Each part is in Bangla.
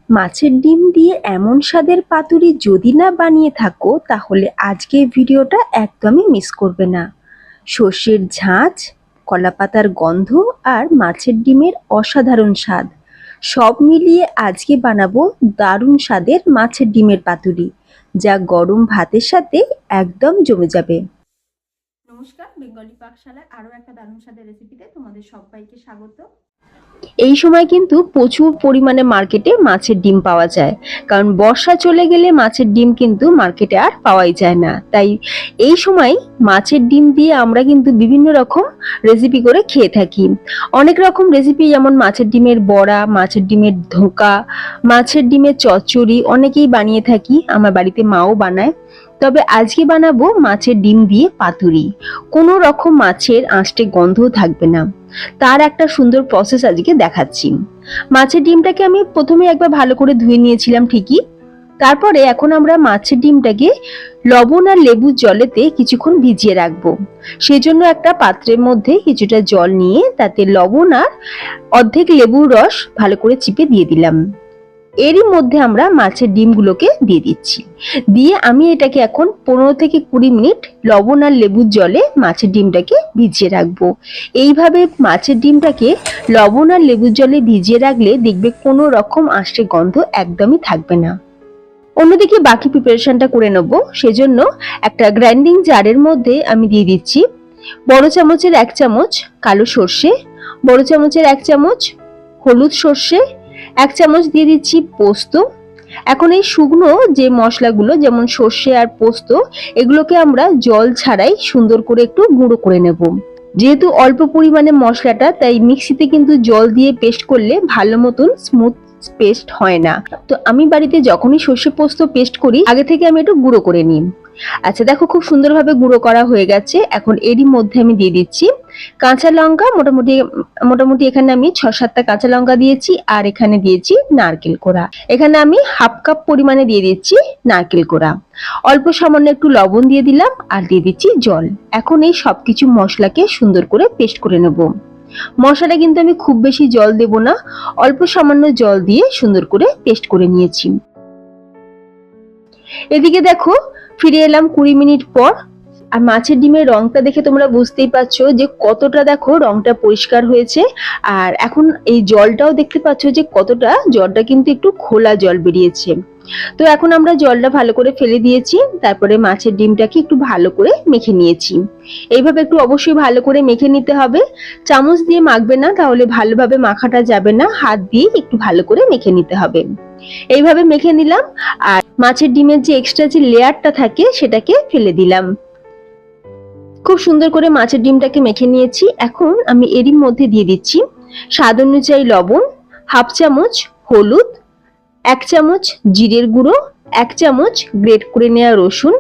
মাছের ডিম দিয়ে এমন স্বাদের পাতুরি যদি না বানিয়ে থাকো তাহলে আজকের ভিডিওটা একদমই মিস করবে না। সর্ষের ঝাঁঝ, কলাপাতার গন্ধ আর মাছের ডিমের অসাধারণ স্বাদ সব মিলিয়ে আজকে বানাবো দারুণ স্বাদের মাছের ডিমের পাতুরি, যা গরম ভাতের সাথে একদম জমে যাবে। নমস্কার, বেঙ্গলি পাকশালায় আরো একটা দারুণ স্বাদের রেসিপিতে তোমাদের সবাইকে স্বাগত। এই সময় কিন্তু প্রচুর পরিমাণে মার্কেটে মাছের ডিম পাওয়া যায়, কারণ বর্ষা চলে গেলে মাছের ডিম কিন্তু মার্কেটে আর পাওয়াই যায় না। তাই এই সময় মাছের ডিম দিয়ে আমরা কিন্তু বিভিন্ন রকম রেসিপি করে খেয়ে থাকি। অনেক রকম রেসিপি, যেমন মাছের ডিমের বড়া, মাছের ডিমের ধোঁকা, মাছের ডিমের চচ্চড়ি অনেকেই বানিয়ে থাকি, আমার বাড়িতে মাও বানায়। তবে আজকে বানাবো মাছের ডিম দিয়ে পাতুরি। কোনো রকম মাছের আঁশটে গন্ধও থাকবে না, তার একটা সুন্দর প্রসেস আজকে দেখাচ্ছি। মাছের ডিমটাকে আমি প্রথমে একবার ভালো করে ধুয়ে নিয়েছিলাম ঠিকই। তারপরে এখন আমরা মাছের ডিমটাকে লবণ আর লেবুর জলেতে কিছুক্ষণ ভিজিয়ে রাখবো। সেজন্য একটা পাত্রের মধ্যে কিছুটা জল নিয়ে তাতে লবণ আর অর্ধেক লেবুর রস ভালো করে চিপে দিয়ে দিলাম। এরই মধ্যে আমরা মাছের ডিমগুলোকে দিয়ে দিচ্ছি। দিয়ে আমি এটাকে এখন 15 থেকে 20 মিনিট লবণ আর লেবুর জলে মাছের ডিমটাকে ভিজিয়ে রাখবো। এইভাবে মাছের ডিমটাকে লবণ আর লেবুর জলে ভিজিয়ে রাখলে দেখবে কোনো রকম আঁশটে গন্ধ একদমই থাকবে না। অন্যদিকে বাকি প্রিপারেশনটা করে নেব। সেজন্য একটা গ্রাইন্ডিং জারের মধ্যে আমি দিয়ে দিচ্ছি বড় চামচের 1 চামচ কালো সর্ষে, বড় চামচের 1 চামচ হলুদ সর্ষে, 1 চামচ দিয়ে দিচ্ছি পোস্ত। এখন এই শুকনো যে মশলাগুলো যেমন সর্ষে আর পোস্ত, এগুলোকে আমরা জল ছাড়াই সুন্দর করে একটু গুঁড়ো করে নেব। যেহেতু অল্প পরিমাণে মশলাটা, তাই মিক্সিতে কিন্তু জল দিয়ে পেস্ট করলে ভালো মতন স্মুথ পেস্ট হয় না। তো আমি বাড়িতে যখনই সর্ষে পোস্ত পেস্ট করি আগে থেকে আমি একটু গুঁড়ো করে নিই। আচ্ছা দেখো, খুব সুন্দরভাবে গুঁড়ো করা হয়ে গেছে। এখন এরই মধ্যে আমি দিয়ে দিচ্ছি কাঁচা লঙ্কা। মোটামুটি এখানে আমি 6-7টা কাঁচা লঙ্কা দিয়েছি, আর এখানে দিয়েছি নারকেল কোড়া। এখানে আমি হাফ কাপ পরিমাণে দিয়ে দিচ্ছি নারকেল কোড়া। অল্প সামান্য একটু লবণ দিয়ে দিলাম, আর দিয়ে দিচ্ছি জল। এখন এই সবকিছু মশলাকে সুন্দর করে পেস্ট করে নেব। মশলাটা কিন্তু আমি খুব বেশি জল দেব না, অল্প সামান্য জল দিয়ে সুন্দর করে পেস্ট করে নিয়েছি। এদিকে দেখো, ফিরে এলাম 20 মিনিট পর। আর মাছের ডিমের রংটা দেখে তোমরা বুঝতেই পারছো যে কতটা, দেখো রংটা পরিষ্কার হয়েছে। আর এখন এই জলটাও দেখতে পাচ্ছ যে কতটা, জলটা কিন্তু একটু খোলা জল বেরিয়েছে। তো এখন আমরা জলটা ভালো করে ফেলে দিয়েছি। তারপরে মাছের ডিমটাকে একটু ভালো করে মেখে নিয়েছি। এইভাবে একটু অবশ্যই ভালো করে মেখে নিতে হবে। চামচ দিয়ে মাখবে না, তাহলে ভালোভাবে মাখাটা যাবে না। হাত দিয়ে একটু ভালো করে মেখে নিতে হবে। এইভাবে মেখে নিলাম, আর মাছের ডিমের যে এক্সট্রা যে লেয়ারটা থাকে সেটাকে ফেলে দিলাম। খুব সুন্দর করে মাছের ডিমটাকে মেখে নিয়েছি। এখন আমি এরই মধ্যে দিয়ে দিচ্ছি স্বাদ অনুযায়ী লবণ, হাফ চামচ হলুদ, 1 চামচ জিরের গুঁড়ো, 1 চামচ গ্রেট করে নেওয়া রসুন।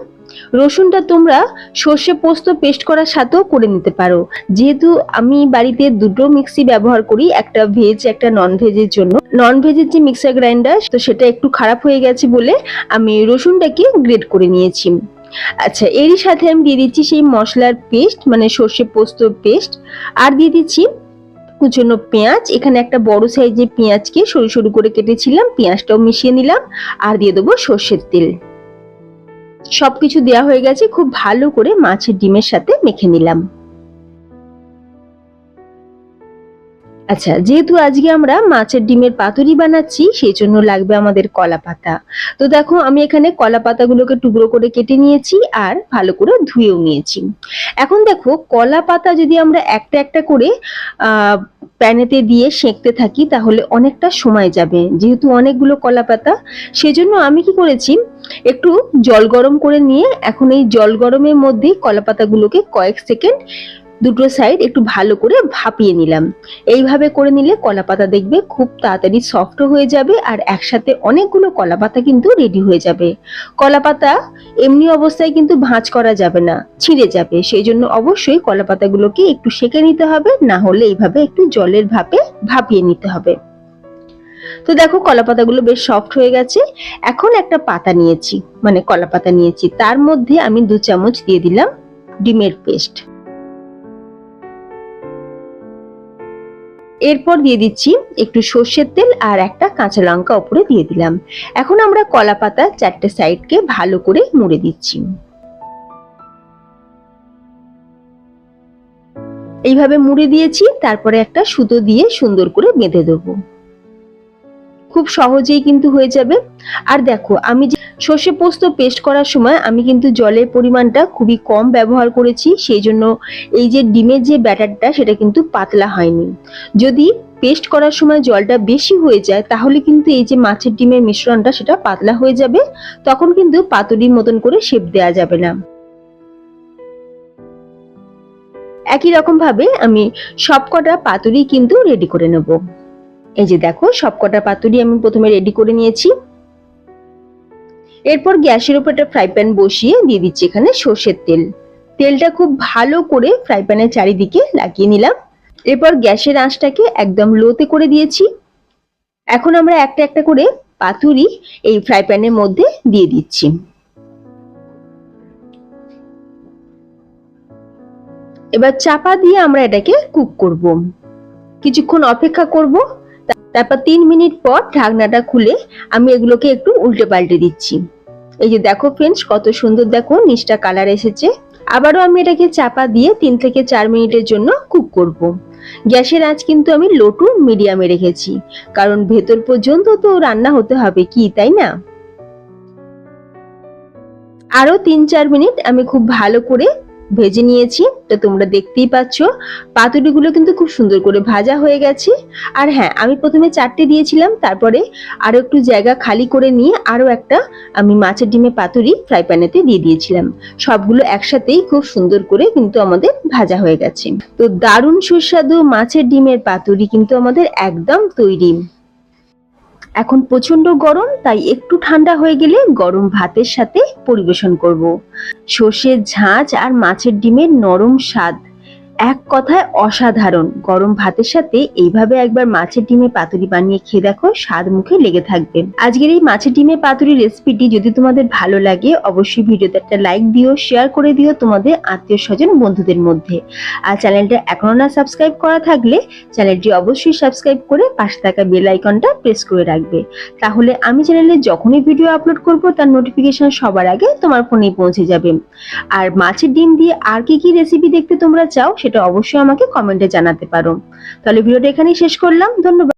রসুনটা তোমরা সর্ষে পোস্ত পেস্ট করার সাথেও করে নিতে পারো। যেহেতু আমি বাড়িতে দুটো মিক্সি ব্যবহার করি, একটা ভেজ একটা নন ভেজের জন্য, নন ভেজের যে মিক্সার গ্রাইন্ডার তো সেটা একটু খারাপ হয়ে গেছে বলে আমি রসুনটাকে গ্রেট করে নিয়েছি। আচ্ছা, এরই সাথে আমি দিয়ে দিচ্ছি সেই মশলার পেস্ট, মানে সর্ষে পোস্তর পেস্ট, আর দিয়ে দিচ্ছি কুচনো পেঁয়াজ। এখানে একটা বড় সাইজের পেঁয়াজকে সরু সরু করে কেটেছিলাম, পেঁয়াজটাও মিশিয়ে নিলাম, আর দিয়ে দেবো সর্ষের তেল। সবকিছু দেওয়া হয়ে গেছে, খুব ভালো করে মাছের ডিমের সাথে মেখে নিলাম। আচ্ছা, যেহেতু আজকে আমরা মাছের ডিমের পাতুরি বানাচ্ছি, সেই জন্য লাগবে আমাদের কলা পাতা। তো দেখো, আমি এখানে কলা পাতাগুলোকে টুকরো করে কেটে নিয়েছি, আর ভালো করে ধুয়েও নিয়েছি। এখন দেখো, কলা পাতা যদি আমরা একটা একটা করে প্যানেতে দিয়ে সেঁকতে থাকি তাহলে অনেকটা সময় যাবে, যেহেতু অনেকগুলো কলা পাতা। সেজন্য আমি কি করেছি, একটু জল গরম করে নিয়ে এখন এই জল গরমের মধ্যে কলা পাতাগুলোকে কয়েক সেকেন্ড দুটো সাইড একটু ভালো করে ভাপিয়ে নিলাম। এইভাবে করে নিলে কলা পাতা দেখবে খুব তাড়াতাড়ি সফট হয়ে যাবে, আর একসাথে অনেকগুলো কলা পাতা কিন্তু রেডি হয়ে যাবে। কলা পাতা এমনি অবস্থায় কিন্তু ভাঁজ করা যাবে না, ছিঁড়ে যাবে। সেই জন্য অবশ্যই কলা পাতাগুলোকে একটু সেঁকে নিতে হবে, না হলে এইভাবে একটু জলের ভাপে ভাপিয়ে নিতে হবে। তো দেখো, কলা পাতাগুলো বেশ সফট হয়ে গেছে। এখন একটা পাতা নিয়েছি, মানে কলা পাতা নিয়েছি, তার মধ্যে আমি 2 চামচ দিয়ে দিলাম ডিমের পেস্ট। এরপর দিয়ে দিচ্ছি একটু সর্ষের তেল আর একটা কাঁচা লঙ্কা উপরে দিয়ে দিলাম। এখন আমরা কলা পাতা 4টে সাইডকে ভালো করে মুড়ে দিচ্ছি। এইভাবে মুড়ে দিয়েছি, তারপরে একটা সুতো দিয়ে সুন্দর করে বেঁধে দেবো। খুব সহজেই কিন্তু হয়ে যাবে। আর দেখো, আমি যে সর্ষে পোস্ত পেস্ট করার সময় আমি কিন্তু জলের পরিমাণটা খুবই কম ব্যবহার করেছি, সেই জন্য এই যে ডিমের যে ব্যাটারটা সেটা কিন্তু পাতলা হয়নি। যদি পেস্ট করার সময় জলটা বেশি হয়ে যায় তাহলে কিন্তু এই যে মাছের ডিমের মিশ্রণটা সেটা পাতলা হয়ে যাবে, তখন কিন্তু পাতুরির মতন করে শেপ দেওয়া যাবে না। একই রকম ভাবে আমি সবকটা পাতুরি কিন্তু রেডি করে নেব। এই যে দেখো, সবকটা পাতুরি আমি প্রথমে রেডি করে নিয়েছি। এরপর গ্যাসের উপর একটা ফ্রাই প্যান বসিয়ে দিয়ে দিচ্ছি এখানে সর্ষের তেল। তেলটা খুব ভালো করে ফ্রাই প্যানের চারিদিকে লাগিয়ে নিলাম। এরপর গ্যাসের আঁচটাকে একদম লোতে করে দিয়েছি। এখন আমরা একটা একটা করে পাতুরি এই ফ্রাই প্যানের মধ্যে দিয়ে দিচ্ছি। এবার চাপা দিয়ে আমরা এটাকে কুক করব, কিছুক্ষণ অপেক্ষা করব। তারপর 3 মিনিট পর ঢাকনাটা খুলে আমি এগুলোকে একটু উল্টে পাল্টে দিচ্ছি। এই যে দেখো ফ্রেন্ডস, কত সুন্দর দেখো নিচটা কালার এসেছে। আবারও আমি এটাকে চাপা দিয়ে 3 থেকে 4 মিনিটের জন্য কুক করব। গ্যাসের আঁচ কিন্তু আমি লো টু মিডিয়ামে রেখেছি, কারণ ভেতর পর্যন্ত তো রান্না হতে হবে, কি তাই না? আরো 3-4 মিনিট আমি খুব ভালো করে ভেজে নিয়েছি। তো তোমরা দেখতেই পাচ্ছ পাতুরিগুলো কিন্তু খুব সুন্দর করে ভাজা হয়ে গেছে। আর হ্যাঁ, আমি প্রথমে 4টে দিয়েছিলাম, তারপরে আরো একটু জায়গা খালি করে নিয়ে আরো একটা আমি মাছের ডিমের পাতুরি ফ্রাই প্যানেতে দিয়ে দিয়েছিলাম। সবগুলো একসাথেই খুব সুন্দর করে কিন্তু আমাদের ভাজা হয়ে গেছে। তো দারুণ সুস্বাদু মাছের ডিমের পাতুরি কিন্তু আমাদের একদম তৈরি। এখন প্রচন্ড গরম, তাই একটু ঠান্ডা হয়ে গেলে গরম ভাতের সাথে পরিবেশন করব। সর্ষের ঝাঁঝ আর মাছের ডিমের নরম স্বাদ এক কথায় অসাধারণ। গরম ভাতের সাথে এইভাবে একবার মাছের ডিমের পাতুরি বানিয়ে খেয়ে দেখো, স্বাদ মুখে লেগে থাকবে। আজকের এই মাছের ডিমের পাতুরি রেসিপিটি যদি তোমাদের ভালো লাগে অবশ্যই ভিডিওতে একটা লাইক দিও, শেয়ার করে দিও তোমাদের আত্মীয় স্বজন বন্ধুদের মধ্যে। আর চ্যানেলটা এখনো না সাবস্ক্রাইব করা থাকলে চ্যানেলটি অবশ্যই সাবস্ক্রাইব করে পাশে থাকা বেল আইকনটা প্রেস করে রাখবে, তাহলে আমি চ্যানেলে যখনই ভিডিও আপলোড করব তার নোটিফিকেশন সবার আগে তোমার ফোনেই পৌঁছে যাবে। আর মাছের ডিম দিয়ে আর কি কি রেসিপি দেখতে তোমরা চাও সেটা অবশ্যই আমাকে কমেন্টে জানাতে পারো। তাহলে ভিডিওটা এখানেই শেষ করলাম, ধন্যবাদ।